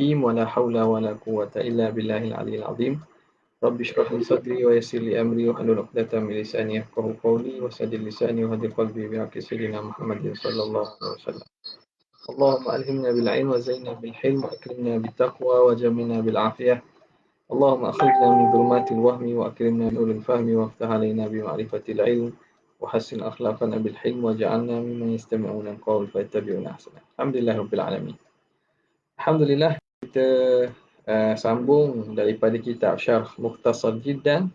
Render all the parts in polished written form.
ولا حول ولا قوة إلا بالله العلي العظيم. رب اشرح لي صدري ويسر لي أمري واحلل عقدة من لساني يفقهوا قولي وسدد لساني وهدي قلبي بحق سيدنا محمد صلى الله عليه وسلم. اللهم ألهمنا بالعلم وزينا بالحلم وأكرمنا بالتقوى وجملنا بالعافية. اللهم أخرجنا من ظلمات الوهم وأكرمنا بنور الفهم وافتح علينا بمعرفة العلم وحسن أخلاقنا بالحلم وجعلنا ممن يستمعون القول فيتبعون أحسنه. الحمد لله رب العالمين. Alhamdulillah, kita sambung daripada kitab Syarh Mukhtasar Jiddan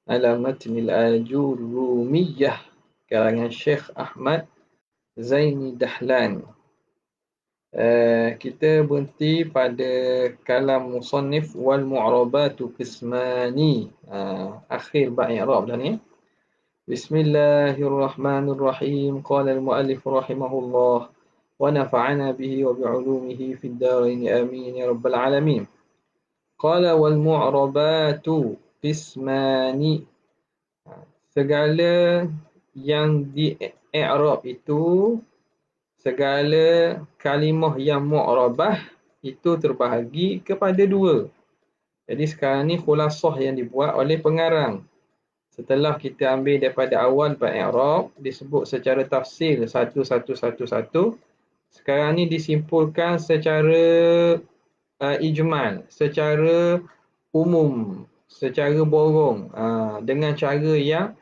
ala Matnil Ajurumiyah karangan Syekh Ahmad Zaini Dahlan. Kita berhenti pada kalam musannif wal mu'rabatu qismani. Akhir bab i'rab dah ni. Bismillahirrahmanirrahim. Qala al-muallif rahimahullah wa nafa'ana bihi wa bi'ulumihi fid darain amin ya rabbal alamin. Qala wal mu'rabatu qismani. Segala yang di i'rab itu, segala kalimah yang mu'rabah itu terbahagi kepada dua. Jadi sekarang ni khulasah yang dibuat oleh pengarang. Setelah kita ambil daripada awal bab i'rab, disebut secara tafsil satu. Sekarang ni disimpulkan secara ijmal, secara umum, secara borong, dengan cara yang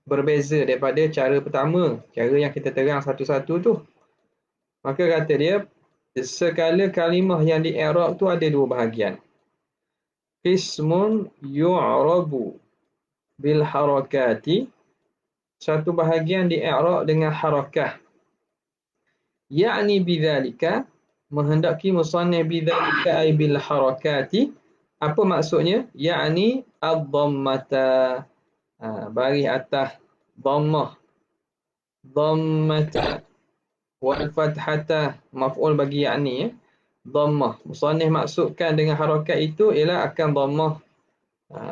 berbeza daripada cara pertama, cara yang kita terang satu-satu tu. Maka kata dia, segala kalimah yang di i'rab tu ada dua bahagian. Qismun yu'rabu bil harakati, satu bahagian di i'rab dengan harakah. Ya'ni bidzalika, menghendaki musannif bidzalika ay bil harakati. Apa maksudnya? Ya'ni ad-dhammata, baris atas dhammah, dhammata, wal fathata, maf'ul bagi ya'ni, dhammah. Musannif maksudkan dengan harakat itu ialah akan dhammah,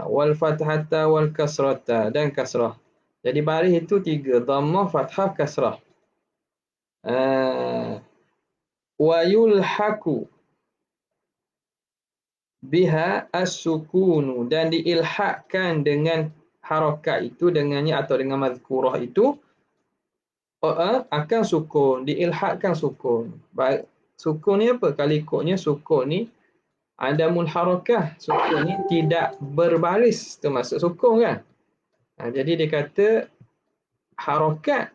wal fathata wal kasrata, dan kasrah. Jadi baris itu tiga, dhammah, fathah, kasrah. Wa yulhaku biha as-sukunu, dan diilhakkan dengan harakat itu, dengannya atau dengan mazkurah itu akan sukun, diilhakkan sukun. Sukun ni apa? Kalau ikutnya sukun ni adamul harakah, sukun ni tidak berbaris, termasuk sukun kan. Jadi dia kata harakat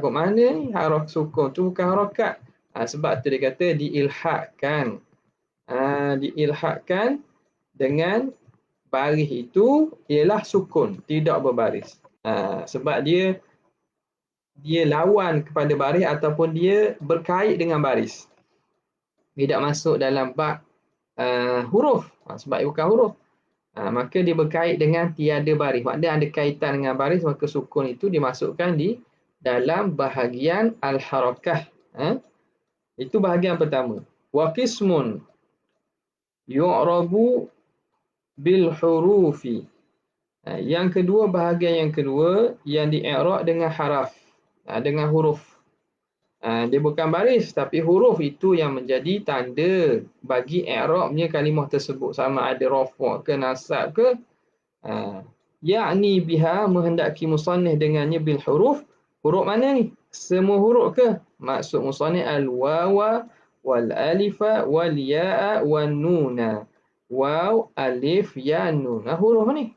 kot mana ni? Sukun tu bukan harakat. Sebab tu dia kata diilhakkan. Diilhakkan dengan baris itu ialah sukun, tidak berbaris. Sebab dia lawan kepada baris ataupun dia berkait dengan baris. Tidak masuk dalam bab huruf, sebab dia bukan huruf. Maka dia berkait dengan tiada baris. Maknanya ada kaitan dengan baris, maka sukun itu dimasukkan di dalam bahagian al-harakah. Itu bahagian pertama. Wa qismun yu'rabu bil hurufi. Yang kedua, bahagian yang kedua yang di-i'rab dengan haraf, dengan huruf. Dia bukan baris, tapi huruf itu yang menjadi tanda bagi i'rabnya kalimah tersebut, sama ada rafa' ke nasab ke. Ya'ni biha, menghendaki musannif dengannya bil huruf. Huruf mana ni? Semua huruf ke? Maksud musannif al-wawa wal alifa wal ya'a wan nuna. Waw, alif, ya, nun. Huruf ni.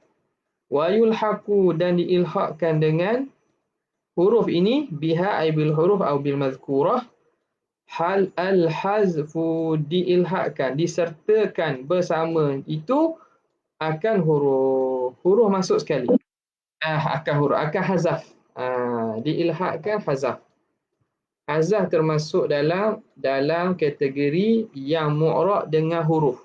Wa yulhaqu, dan diilhaqkan dengan huruf ini, biha ay bil huruf atau bil mazkurah, hal al-hazfu, diilhaqkan, disertakan bersama itu akan huruf. Huruf masuk sekali. Akan huruf, akan hazaf. Diilhaqkan hazaf. Hazaf termasuk dalam kategori yang mu'rab dengan huruf.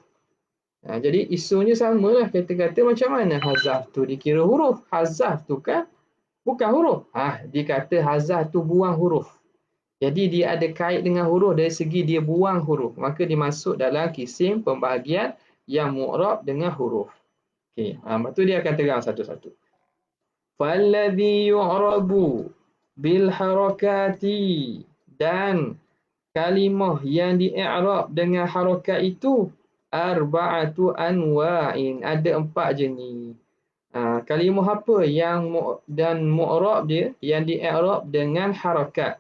Jadi isunya samalah, kata-kata macam mana hazaf tu dikira huruf, hazaf tu kan bukan huruf. Dikata hazaf tu buang huruf. Jadi dia ada kait dengan huruf dari segi dia buang huruf, maka dimasuk dalam kisim pembahagian yang mu'rab dengan huruf. Okey, lepas tu dia akan terang satu-satu. Falladhi yu'rabu bil harakati, dan kalimah yang di-i'rab dengan harakat itu arba'atu anwa'in, ada 4 jenis. Kalimah apa yang dan mu'rab dia yang di-i'rab dengan harakat?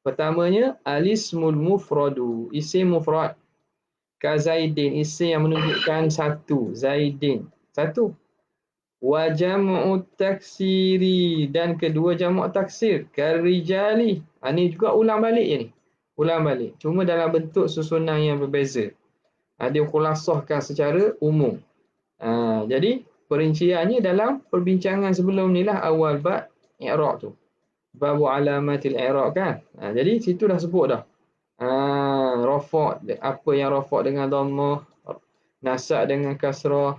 Pertamanya alismul mufradu, isim mufrad. Ka Zaidin, isim yang menunjukkan satu, Zaidin, satu. Wa jam'u taksiri, dan kedua jamak taksir, karijali. Ini juga ulang balik je ni. Ulang balik. Cuma dalam bentuk susunan yang berbeza. Dia khulasahkan secara umum. Jadi perinciannya dalam perbincangan sebelum ni lah, awal bab i'rab tu. Bab alamatil i'rab kan. Jadi situ dah sebut dah. Rafa', apa yang rafa' dengan dhammah, nasab dengan kasrah,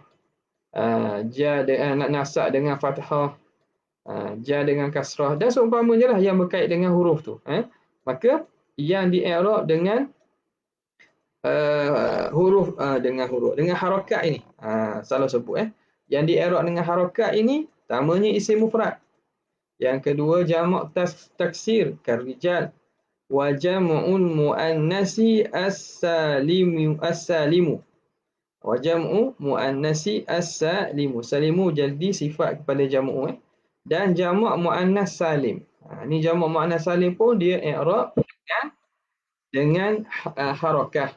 nasab dengan fathah, jar dengan kasrah dan seumpamanya lah yang berkait dengan huruf tu. Maka yang di-i'rab dengan huruf dengan harakat ini. Salah sebut Yang di-i'rab dengan harakat ini pertamanya isim mufrad. Yang kedua jamak taksir karijal. Wa jam'ul muannasi as-salimu. Wa jam'u muannasi as-salimu. Salimu jadi sifat kepada jam'u dan jamak muannas salim. Ni jamak muannas salim pun dia i'rab dengan harakah.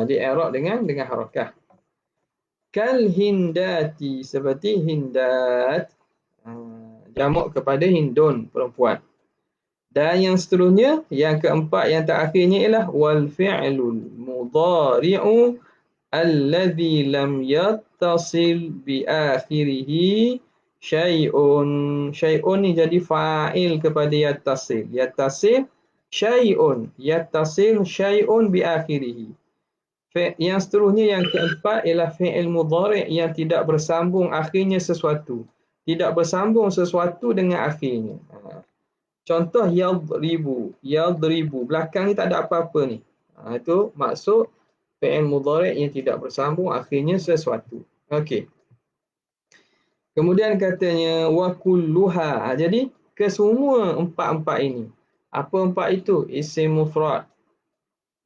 Dia i'rab dengan harakah. Kal hindati, seperti hindat. Jamak kepada hindun, perempuan. Dan yang seterusnya, yang keempat, yang terakhirnya ialah wal fi'lul mudhari'u alladhi lam yattasil bi akhirih syai'un. Syai'un ni jadi fa'il kepada yattasil. Yattasil syai'un. Yattasil syai'un bi akhirih. Yang seterusnya, yang keempat, ialah fi'il mudhari' yang tidak bersambung akhirnya sesuatu. Tidak bersambung sesuatu dengan akhirnya. Contoh yadribu. Yadribu. Belakang ni tak ada apa-apa ni. Itu maksud fi'il mudhari' yang tidak bersambung akhirnya sesuatu. Okey. Kemudian katanya wa kulluha. Jadi kesemua empat-empat ini. Apa empat itu? Isim mufrad,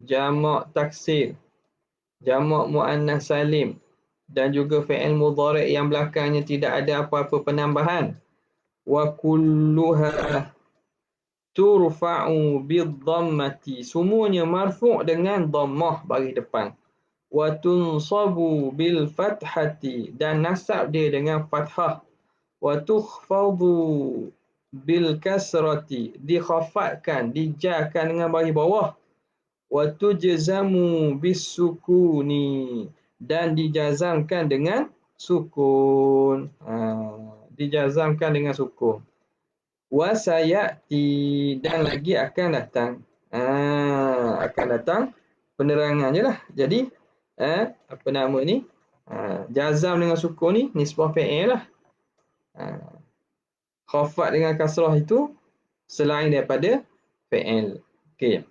jamak taksir, jamak muannas salim dan juga fi'il mudhari' yang belakangnya tidak ada apa-apa penambahan. Wa kulluha turfa'u bidhammati, semuanya marfu' dengan dhammah baris depan. Wa tunsabu bil fathati, dan nasab dia dengan fathah. Wa tukhfadu bil kasrati, dikhafadkan, dijarkan dengan baris bawah. Wa tujzamu bis sukuni, dan dijazamkan dengan sukun. Dijazamkan dengan sukun. Wa sayati, dan lagi akan datang. Akan datang penerangannya lah. Jadi apa nama ni? Jazam dengan sukun ni nisbah fi'il lah. Khafat dengan kasrah itu selain daripada fi'il. Okey.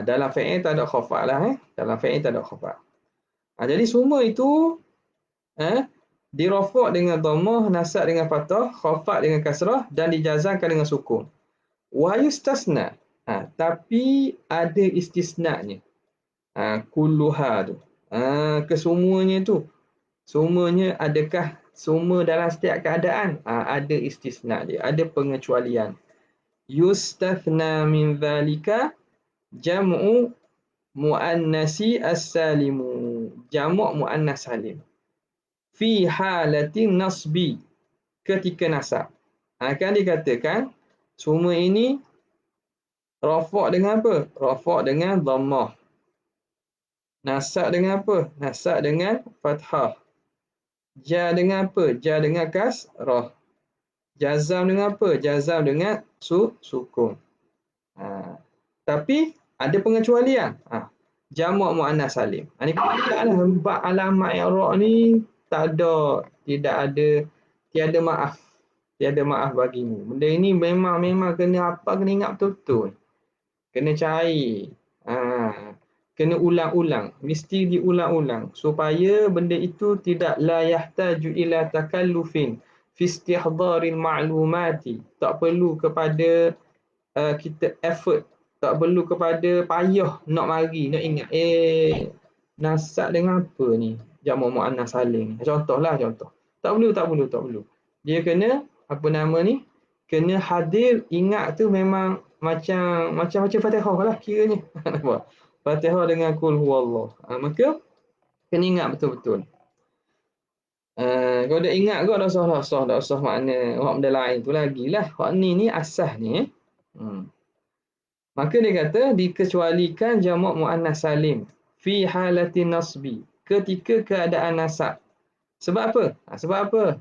Dalam fi'il tak ada khafat lah. Dalam fi'il tak ada khafat. Jadi semua itu dirafa' dengan dhammah, nasab dengan fathah, khafat dengan kasrah dan dijazamkan dengan sukun. Wa yustasna, tapi ada istisnanya. Kulluha tu. Kesemuanya tu. Semuanya, adakah semua dalam setiap keadaan? Ada istisna dia, ada pengecualian. Yustathna min dhalika jam'u muannasi as-salimu. Jamak muannas salim. Fi halatin nasbi, ketika nasab. Kan dikatakan semua ini rafa' dengan apa? Rafa' dengan dhammah. Nasab dengan apa? Nasab dengan fathah. Jar dengan apa? Jar dengan kasrah. Jazam dengan apa? Jazam dengan sukun. Tapi ada pengecualian. Jamak muannas salim. Ini kemudianlah bab alamat i'rab ni tak ada, tidak ada, tiada maaf. Tiada maaf bagimu. Benda ini memang kena apa, kena ingat betul-betul. Kena cari. Kena ulang-ulang. Mesti diulang-ulang. Supaya benda itu tidak la yahtaju ila takallufin fi istihdaril ma'lumati. Tak perlu kepada kita effort Tak perlu kepada payah nak mari, nak ingat. Nasab dengan apa ni? Jamak muannas salim. Contohlah contoh. Tak perlu. Dia kena apa nama ni? Kena hadir, ingat tu memang macam Fatihah lah kiranya. Nampak? Fatihah dengan kul huwallah. Maka kena ingat betul-betul. Kalau dah ingat kau dah sah makna hak benda lain tu lagilah. Hak ni asas ni. Maka dia kata dikecualikan jamak muannas salim fi halati nasbi, ketika keadaan nasab. Sebab apa? Sebab apa?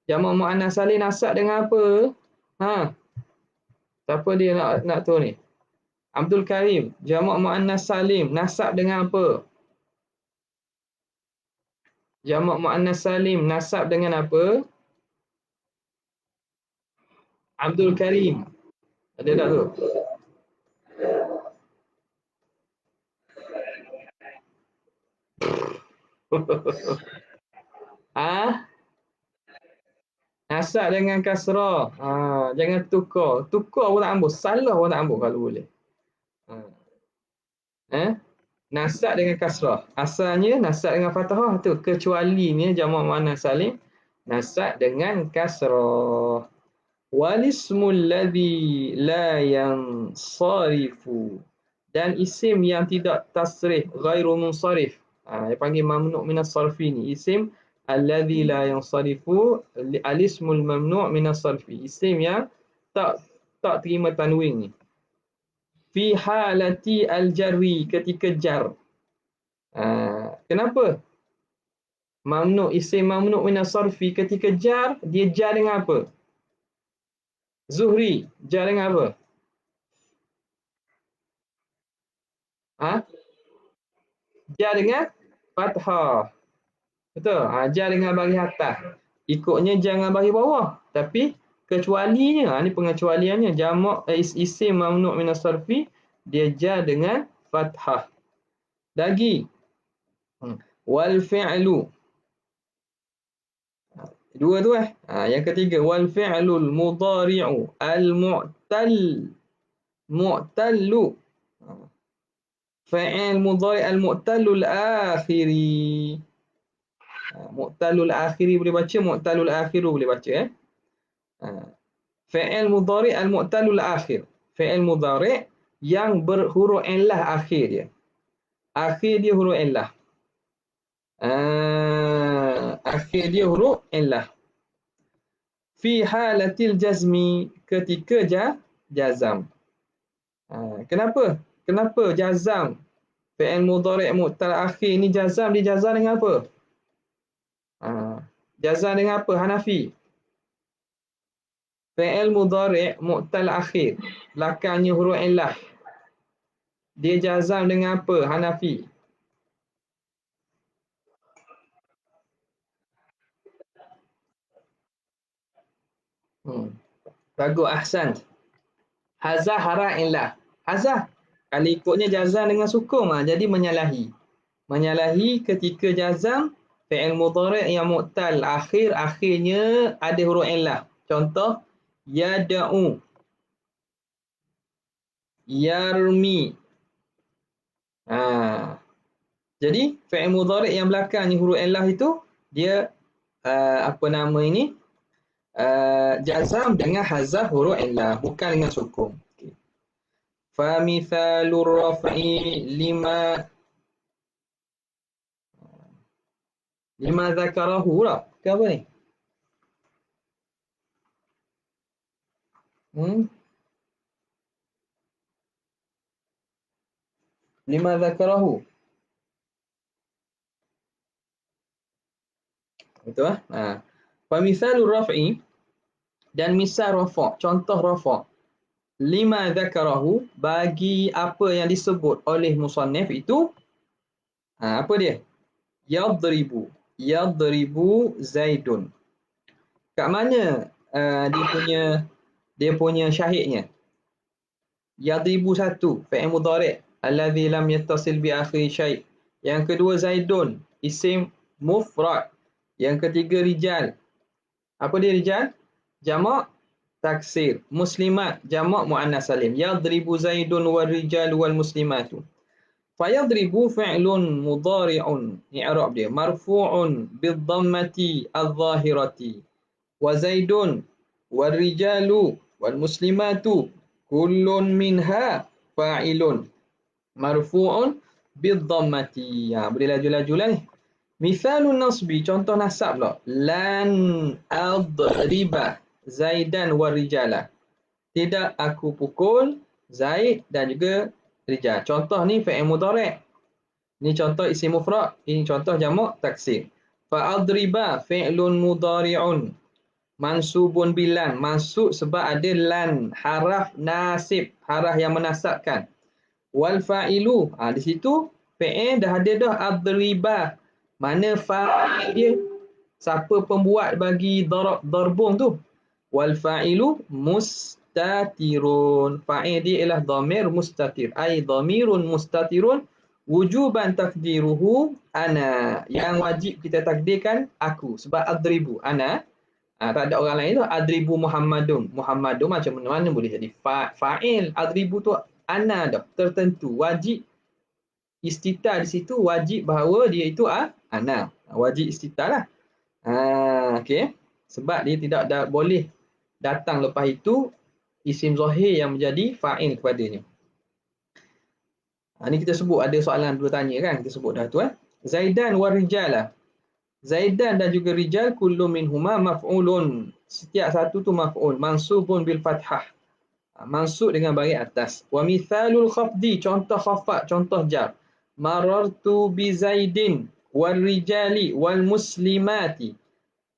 Jamak muannas salim nasab dengan apa? Siapa dia nak tahu ni? Abdul Karim, jamak muannas salim nasab dengan apa? Jamak muannas salim nasab dengan apa? Abdul Karim. Ada tak tu? Nasab dengan kasrah. Jangan tukar. Tukar pun tak ambil. Salah pun tak ambil kalau boleh. Nasab dengan kasrah. Asalnya nasab dengan fathah tu. Kecualinya jamak muannas salim nasab dengan kasrah. Walismul ladzi la yansarifu. Dan isim yang tidak tasrif, ghairu munsarif. Dia panggil mamnu' minas sarfi ni. Isim alladzi la yansarifu, alismul mamnu' minas sarfi. Isim yang tak terima tanwin ni. Fi halati al-jarwi, ketika jar. Kenapa? Isim mamnu' minas sarfi ketika jar, dia jar dengan apa? Zuhri, jar dengan apa? Jar dengan fathah. Betul? Jar dengan baris atas. Ikutnya jangan baris bawah. Tapi kecualinya, ni pengecualiannya. Jamak isim mamnu' minas sarfi, dia jar dengan fathah. Lagi. Wal fi'lu. Dua tu yang ketiga. Wal fi'lul mudhari'u mu'tallu. Fa'il mudhari' al-mu'tallul akhiri. Mu'tallul akhiri boleh baca, mu'tallul akhiru boleh baca. Fa'il mudhari' al-mu'tallul akhir. Fa'il mudhari' yang berhuruf illah akhir dia. Akhir dia huruf illah. Akhir dia huruf illah. Fi halatil jazmi, ketika jazam. Kenapa jazam? Fi'il mudhari' mu'tal akhir ni jazam, dia jazam dengan apa? Jazam dengan apa? Hanafi. Fi'il mudhari' mu'tal akhir, belakangnya huruf illah. Dia jazam dengan apa? Hanafi. Bagus, ahsan. Hazah hara illah. Hazah. Kalau ikutnya jazam dengan sukun, jadi menyalahi. Menyalahi ketika jazam fi'il mudhari' yang mu'tal akhir, akhirnya ada huruf illah. Contoh, yada'u, yarmi. Jadi fi'il mudhari' yang belakangnya huruf illah itu dia jazam dengan hazah huruf illah, bukan dengan sukun. Fa mithalur raf'i lima dzakarahu lah. Ke apa ni? Lima dzakarahu. Betul? Fa mithalur raf'i, dan misal rafa', contoh rafa'. Lima dzakarahu, bagi apa yang disebut oleh musannif itu, apa dia? Yadribu Zaidun. Kat mana dia punya syahidnya? Yadribu satu, fi'il mudhari' allazi lam yattasil bi akhir syai'. Yang kedua Zaidun, isim mufrad. Yang ketiga rijal. Apa dia rijal? Jamak taksir. Muslimat jamak muannas salim. Yadribu Zaidun wal rijalu wal muslimatu. Fayadribu fi'lun mudhari'un. I'rab dia marfu'un bidhammati adh-dhahirati. Wa Zaidun wal rijalu wal muslimatu kullun minha fa'ilun marfu'un bidhammati. Boleh laju-laju lah ni. Misalun nasbi, contoh nasab pula. Lan adriba Zaidan wa rijala. Tidak aku pukul Zaid dan juga rijal. Contoh ni fi'il mudhari'. Ni contoh isim mufrad, ini contoh jamak taksir. Fa adriba fi'lun mudhari'un mansubun bilan. Mansub sebab ada lan, haraf nasib, haraf yang menasabkan. Wal fa'ilu, di situ fi'il dah ada dah, adriba. Mana fa'il dia? Siapa pembuat bagi darbun tu? Wal fa'ilu mustatirun. Fa'il dia ialah dhamir mustatir. Ai dhamirun mustatirun wujuban takdiruhu ana. Yang wajib kita takdirkan aku. Sebab adribu ana. Tak ada orang lain tu. Adribu Muhammadun. Muhammadun macam mana boleh jadi fa'il. Adribu tu ana dah. Tertentu. Wajib istita di situ, wajib bahawa dia itu ana. Wajib istita lah. Okey. Sebab dia tidak boleh datang lepas itu isim zahir yang menjadi fa'il kepadanya. Ni kita sebut ada soalan dua tanya kan. Kita sebut dah tu. Zaidan wa rijala. Zaidan dan juga rijal kullu minhuma maf'ulun. Setiap satu tu maf'ul. Mansubun bil fathah. Mansub dengan baris atas. Wa mithalul khafdi. Contoh khafat, contoh jar. Marartu bi Zaidin wal rijali wal muslimati.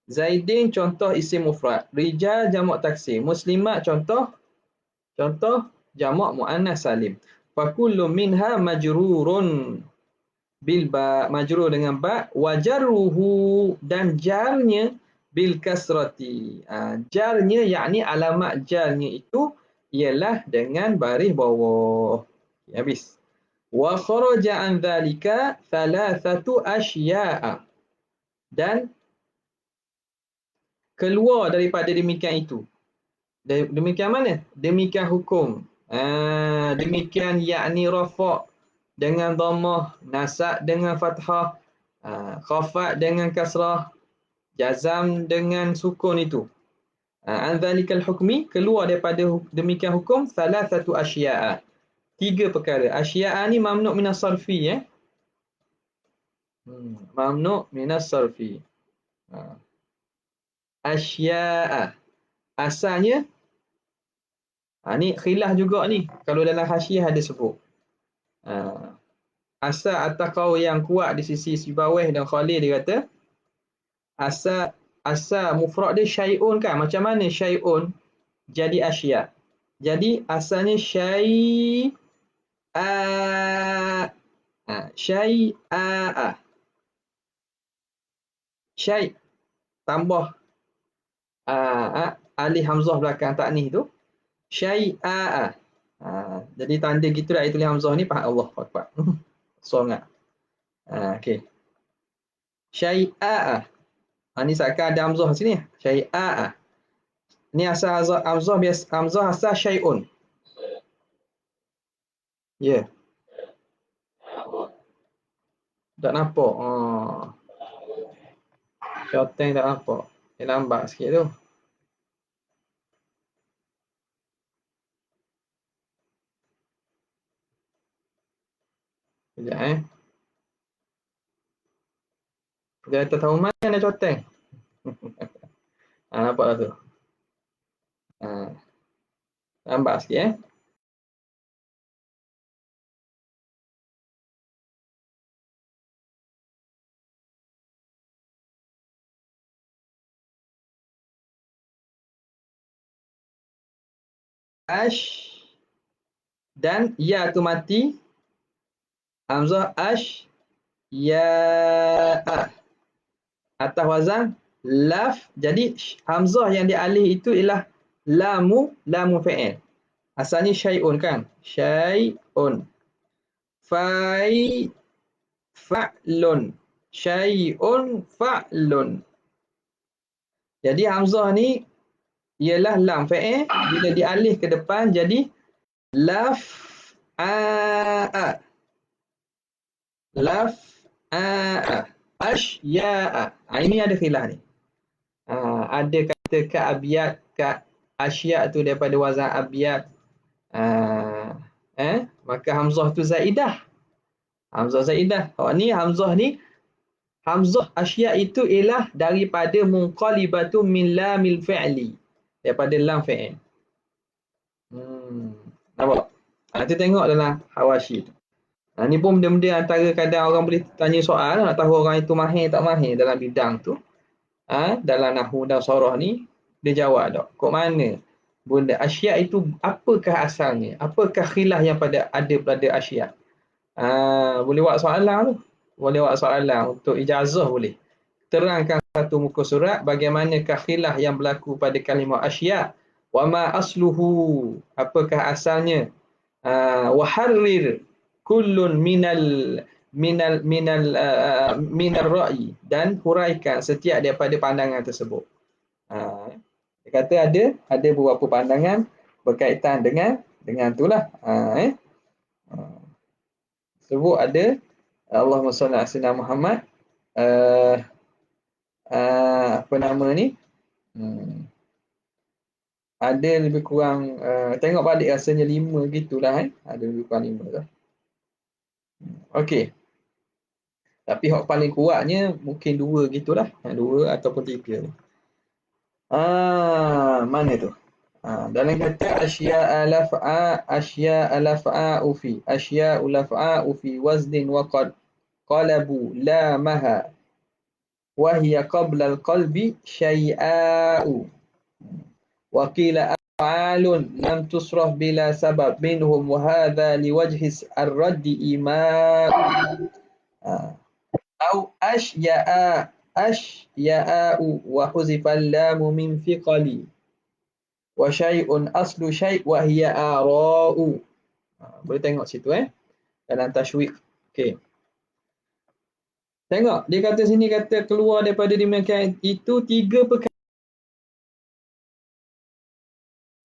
Zaidin contoh isim mufrad. Rijal jamak taksir. Muslimat contoh jamak muannas salim. Fa kullu minha majrurun bil ba, majrur dengan ba, wa jarruhu dan jarnya bil kasrati. Jarnya yakni alamat jarnya itu ialah dengan baris bawah. Habis. Wa kharaja an dhalika thalathatu asya'a. Dan keluar daripada demikian itu. Demikian mana? Demikian hukum. Demikian yakni rafa' dengan dhammah, nasab dengan fathah, khafat dengan kasrah, jazam dengan sukun itu. An dhalikal hukmi, keluar daripada demikian hukum, thalathatu asya'a. 3 perkara. Asya'a ni mamnu' minas sarfi. Mamnu' minas sarfi. Asya'a. Asalnya, ni khilaf juga ni. Kalau dalam hasyiah ada sebut. Asal atau kau yang kuat di sisi Sibawih dan Khalil dia kata, asal mufrad dia syai'un kan. Macam mana syai'un jadi asya'? Jadi asalnya syai'a. Syai'a. Syai' tambah alif hamzah belakang taknih tu. Syai'a. Jadi tanda gitu dah tulis hamzah ni, faham Allah Akbar. Sangat. Okey. Syai'a. Ni seakan ada hamzah sini. Syai'a. Ni asal hamzah biasa, hamzah asal syai'un. Ya. Tak nampak. Syaitan tak nampak. Dia lambat sikit tu. Sekejap Dia tak tahu mana ada coteng. Nampak lah tu. Lambat sikit Ash dan ya tu mati. Hamzah ash ya atas wazan laf. Jadi hamzah yang dialih itu ialah lamu fi'il. Asalnya syai'un kan? Syai'un. Fa'lun. Syai'un fa'lun. Jadi hamzah ni ialah lam fi'il bila dialih ke depan jadi laf'a. Laf'a. Asya'a. Ini ada khilaf ni. Ada kata ka abiyat, ka asya' tu daripada wazan abiyat. Maka hamzah tu zaidah. Hamzah zaidah. Ni hamzah ni, hamzah asya' itu ialah daripada munqalibatu min lamil fi'li. Daripada lam fi'il. Nampak? Kita tengok dalam hawashi tu. Ni pun benda-benda antara kadang orang boleh tanya soal, nak tahu orang itu mahir tak mahir dalam bidang tu. Dalam nahwu dan sarah ni, dia jawab tak? Kok mana? Benda asya' itu apakah asalnya? Apakah khilaf yang ada pada asya'? Boleh buat soalan tu. Boleh buat soalan untuk ijazah boleh. Terangkan satu muka surat bagaimanakah khilaf yang berlaku pada kalimah asya'. Wa ma asluhu. Apakah asalnya? Wa harrir kullun minal ra'i, dan huraikan setiap daripada pandangan tersebut. Dia kata ada beberapa pandangan berkaitan dengan itulah. Sebut ada Allahumma salli ala sayyidina Muhammad, apa nama ni? Ada lebih kurang tengok balik rasanya 5 gitulah. Ada lebih kurang 5 tu. Okey. Tapi hak paling kuatnya mungkin 2 gitulah. 2 ataupun 3 ni. Mana tu? Dalam kata asya'a laf'a'u fi waznin wa qad qalabu lamaha wa hiya qabla al-qalbi syai'a'u wa qila af'alun lam tusraf bila sabab minhum wa hadha liwajhi ar-raddi ima'u au ashya'u wa huzifal lamu min fiqali wa syai'un aslu syai' wa hiya ara'u. Boleh tengok situ dalam tashwiq. Okey. Tengok dia kata sini, kata keluar daripada demikian itu 3 perkara.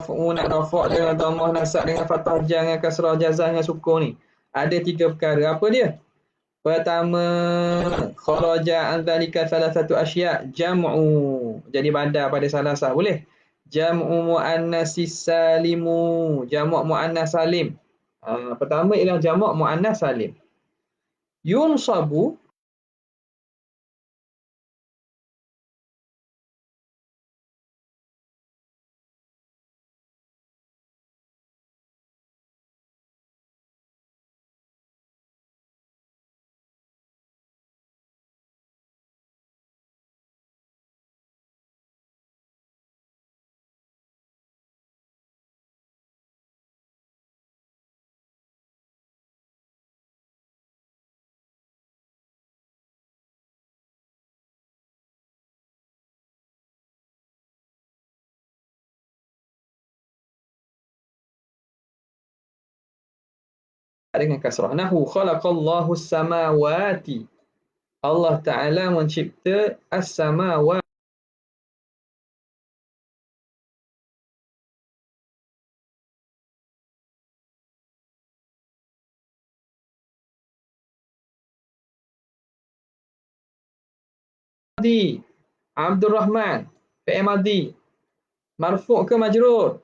Nak rafa' dengan dhammah, nasab dengan fathah, jar dengan kasrah, jazah dengan sukun ni. Ada 3 perkara. Apa dia? Pertama, kharaja an dzalika salasatu asya', jam'u. Jadi badal pada salasah boleh. Jam'u muannasis salimu, jamak muannas salim. Pertama ialah jamak muannas salim. Yunsabu dengan kasrah. Nahu khalaqallahu samawati. Allah Ta'ala mencipta as-samawati. Abdul Rahman, fi'il madhi. Marfu' ke majrur?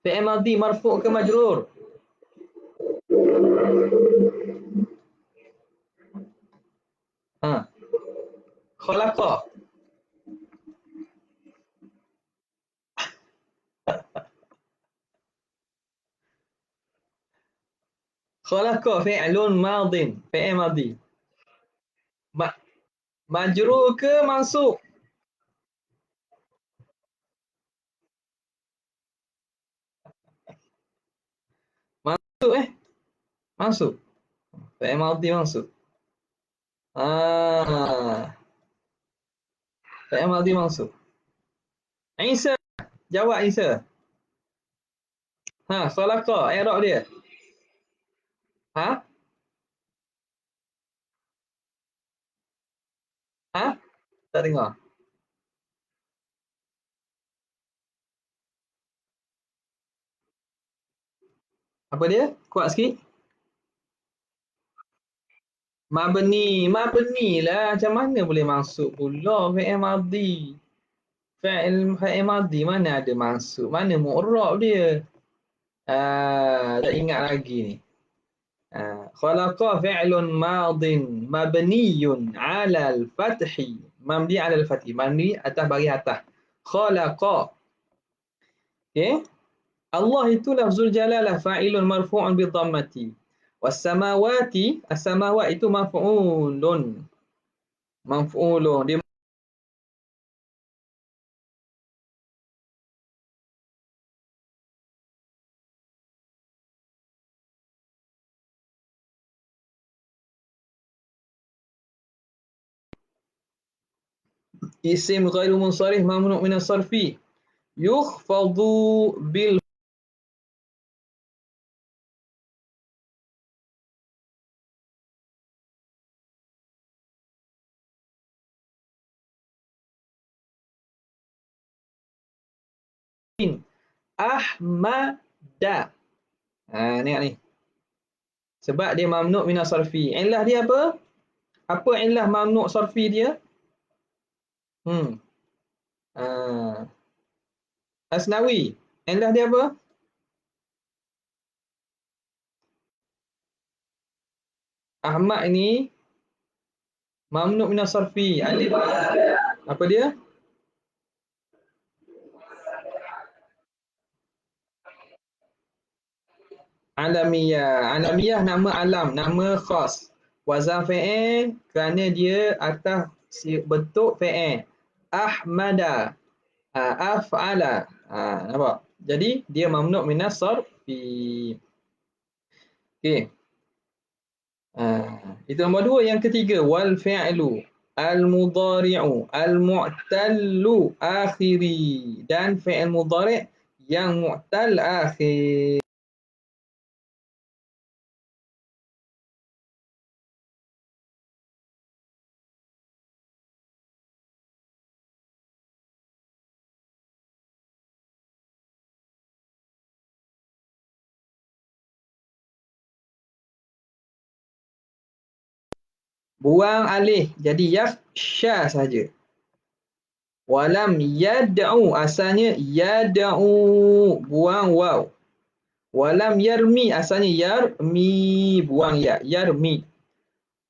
Fi'il madhi marfu' ke majrur? Khalaqa. Khalaqa fi'lun madin, fi'il madhi. Majrur ke mansub? Mansub Mansub. Fi'il madhi mansub. Fi'il madhi mansub. Isa. Jawab Isa. Solaka, i'rab dia. Ha? Ha? Tak dengar. Apa dia? Kuat sikit. Mabni lah. Macam mana boleh masuk pula fi'il madhi? Fi'il madhi mana ada masuk? Mana mu'rab dia? Tak ingat lagi ni. Khalaqa fi'lun madin mabniyun 'ala al-fathi. Mabni 'ala al-fathi. Mabni atas bagi atas. Khalaqa. Okey? Allah itu lafzul jalalah fa'ilun marfu'un bi dhammati. Was samawati, as-samawat itu maf'ulun. Maf'ulun. Dia isim ghairu munsharif mamnu' min as-sarfi. Yukhfadu bil ahmada. Ni ni. Sebab dia mamnu' min as-sarfi. Illah dia apa? Apa illah mamnu' sarfi dia? Hmm. Ah. Asnawi. Illah dia apa? Ahmad ini mamnu' min as-sarfi. Alif. Apa dia? Alamiyah. Alamiyah nama alam, nama khas. Wazan fi'il kerana dia atas bentuk fi'il. Ahmada. Af'ala. Nampak? Jadi dia mamnu' minas sarfi. Okey. Itu nombor dua. Yang ketiga, wal fi'lu al-mudhari'u al-mu'tallu akhiri, dan fi'il mudhari' yang mu'tal akhir. Buang alih jadi yakhsha saja. Walam yad'u, asalnya yad'u, buang waw. Walam yarmi, asalnya yarmi, buang ya, yarmi.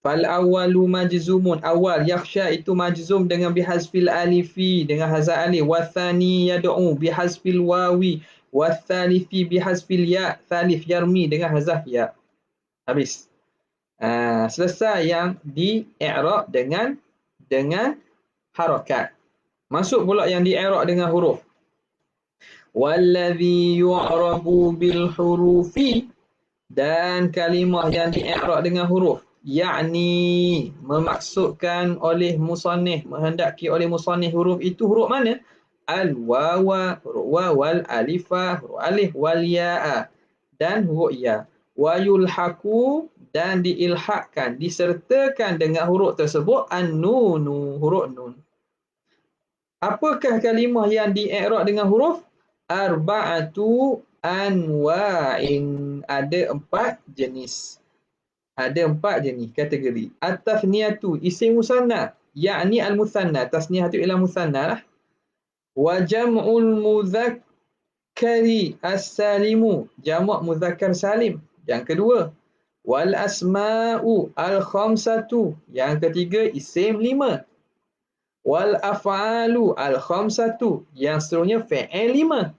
Fal awwalu majzumun, awal yakhsha itu majzum dengan bihazfil alifi, dengan hazaf alif. Wathani yad'u bihazfil wawi. Wathalithi bihazfil ya. Thalith yarmi dengan hazaf ya. Habis. Selesai yang di i'rab dengan harakat. Masuk pula yang di i'rab dengan huruf. Wallazi yu'rabu bil hurufi, dan kalimah yang di i'rab dengan huruf, yakni memaksudkan oleh musannif, menghendaki oleh musannif huruf itu huruf mana? Al-wawa, huruf waw, wal alifah, huruf alif, wal ya'a, dan huruf ya. Wa yulhaqu, dan diilhaqkan, disertakan dengan huruf tersebut an-nunu, huruf nun. Apakah kalimah yang di i'rab dengan huruf? Arba'atu anwa'in, ada 4 jenis. Ada 4 jenis kategori. At-tathniyatu isim musanna, yakni al-musanna, tasniyatu ila musanna lah. Wa jam'ul mudzakkari as-salimu, jamak muzakkar salim. Yang kedua, wal asma'u al-khamsatu, yang ketiga isim 5. Wal af'alu al-khamsatu, yang seterusnya fi'il 5.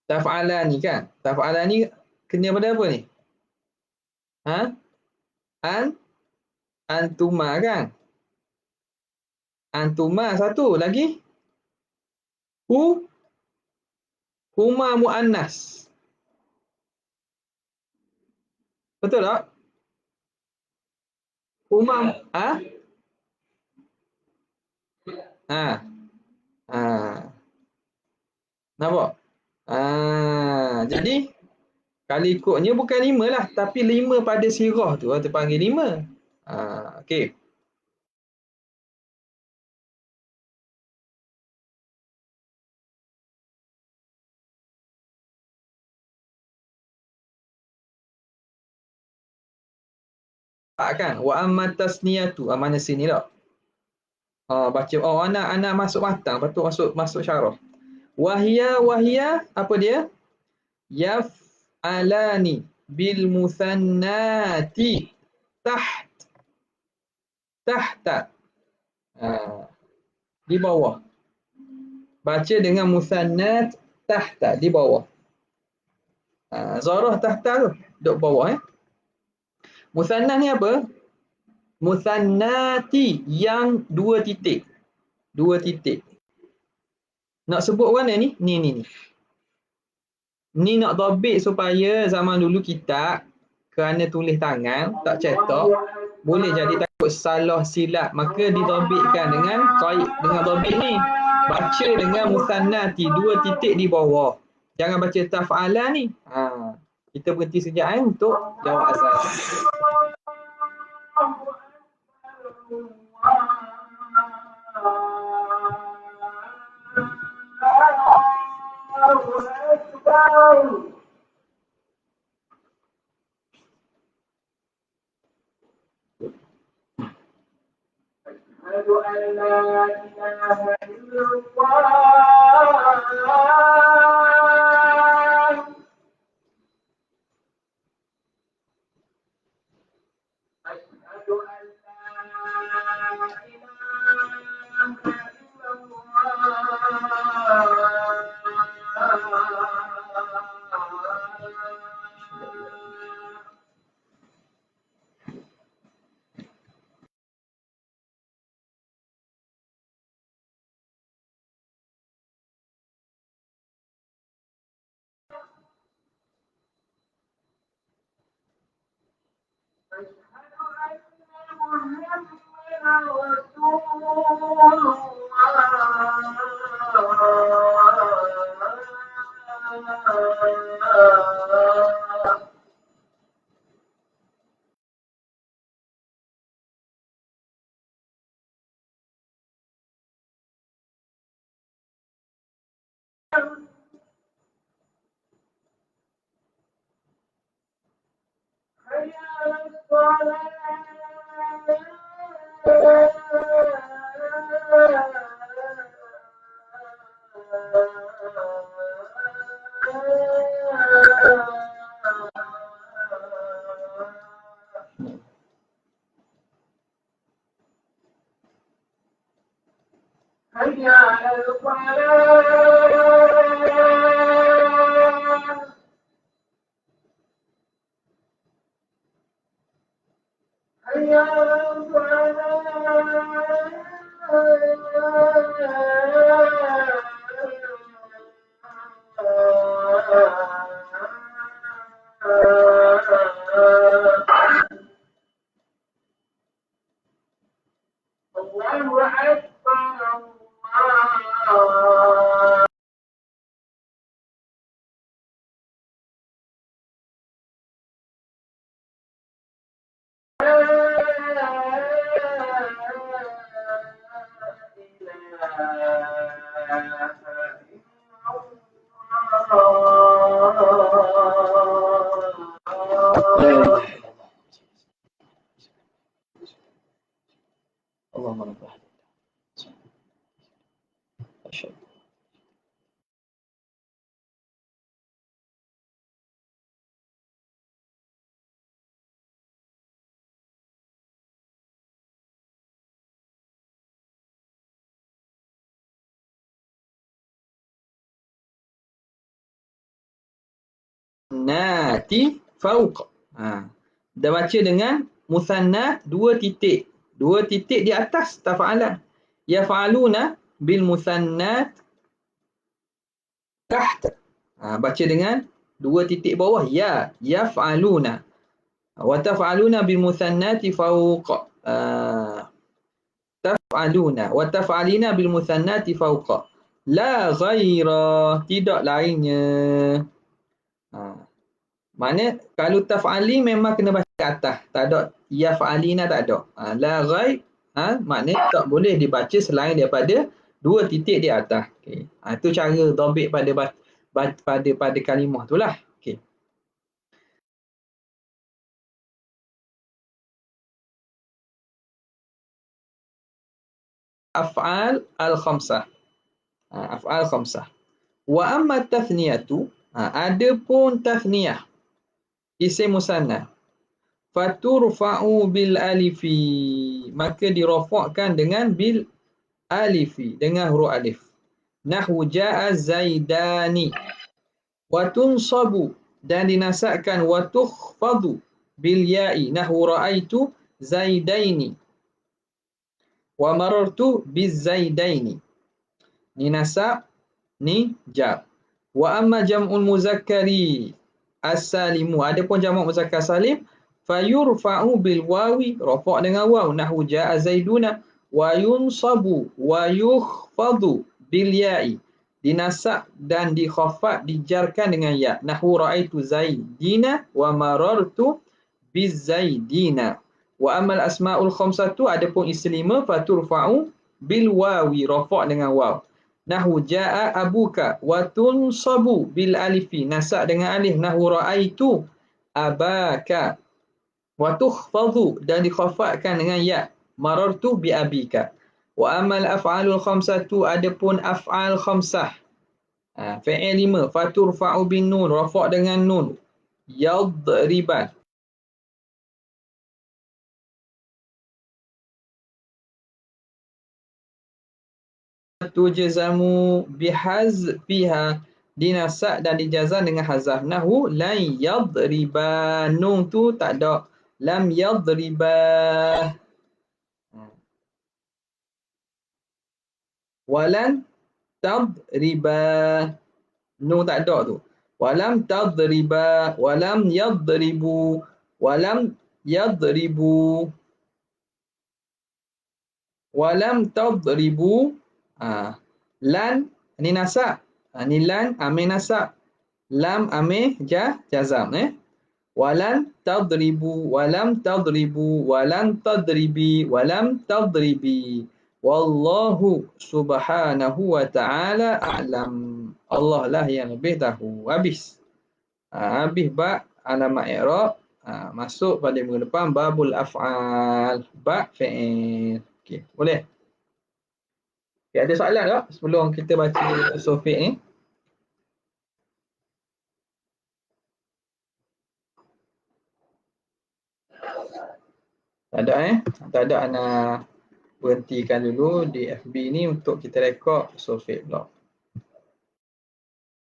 Taf'alani kan? Taf'alani kena pada apa ni? Antuma kan? Antuma satu lagi. Huma muannas. Betul tak? Huma ha? Nampak? Jadi kalau ikutnya bukan 5 lah, tapi 5 pada sirah tu terpanggil 5. Okey. Kan? Wa amma tasniyatu. Mana sini tak? Baca anak masuk matang, patut masuk syarah. Wahia apa dia? Yaf'alani bil musannati tahta. Di bawah. Baca dengan musannat tahta, di bawah. Zarah tahta tu, duduk bawah. Musannat ni apa? Musannati yang 2 titik. 2 titik. Nak sebut mana ni? Ni. Ni nak tabik supaya zaman dulu kita kerana tulis tangan, tak cetak, boleh jadi takut salah silap, maka ditabikkan dengan tabik ni. Baca dengan musannati 2 titik di bawah. Jangan baca taf'ala ni. Kita berhenti sekejap untuk jawab azan. أشهد أن لا إله إلا الله أشهد أن لا إله إلا حي على الصلاة حي على الله أكبر الله اللهم رب أشهد nati fauq. Dah baca dengan musannat 2 titik. 2 titik di atas tafa'alan. Yaf'aluna bil musannat tahta. Baca dengan dua titik bawah ya, yaf'aluna. Wa taf'aluna bil musannati fawqa. Taf'aluna wa taf'alina bil musannati fawqa. La ghaira, tidak lainnya. Maknanya kalau taf'ali memang kena baca ke atas, tak ada yaf'alina, tak ada. La ghaib, maknanya tak boleh dibaca selain daripada dua titik di atas. Okay. Itu cara dhabit pada kalimah tu lah. Okay. Af'al al-khamsah. Af'al khamsah. Wa amma tathniyatu, adapun tathniyah, isim musanna, faturfa'u bil alifi, maka dirafakkan dengan bil alifi, dengan huruf alif. Nahwu ja'a zaidani. Wa tunsabu, dan dinasabkan wa tukhfadu bil ya'i. Nahwu ra'aitu zaidaini. Wa marartu biz zaidaini. Ni nasab, ni jar. Wa amma jam'ul muzakkari as-salimu, adapun jamak muzakkar salim, fayurfa'u bil wawi, rafa' dengan waw. Nahwu ja'a zaiduna. Wa yunsabu wa yukhfadu bil ya'i, dinasab dan dikhafat, dijarkan dengan ya. Nahwu ra'aitu zaidina wa marartu biz zaidina. Wa amal asma'ul khamsatu, adapun isim lima, faturfa'u bil wawi, rafa' dengan waw. Nahwu ja'a abuka wa tunsabu bil alifi, nasab dengan alif. Nahwu ra'aitu abaka wa tukhfadhu, dan dikhafatkan dengan ya. Marartu bi abika. Wa amal af'alul khamsatu, adapun af'al khamsah, fi'il lima, faturfa'u bin nun, rafa' dengan nun. Yadriban, tujzamu bihazfiha, dinasab dan dijazam dengan hazaf. Nahwu lan yadriba, nun tu tak ada. Lam yadriba. Walan tadriba, nun tak ada tu. Walam tadriba, walam yadribu, walam yadribu, walam tadribu. Lan ni nasab, ni lan amil nasab, lam amil jazam. Walan tadribu, walam tadribu, walam tadribi, walam tadribi. Wallahu subhanahu wa ta'ala a'lam. Allah lah yang lebih tahu. Habis. Habis bab alamat i'rab. Masuk pada minggu depan babul af'al, bab fi'il. Okey, boleh? Okay, ada soalan tak sebelum kita baca sofik ni? Tak ada Tak ada, Ana berhentikan dulu di FB ni untuk kita rekod sofik pula.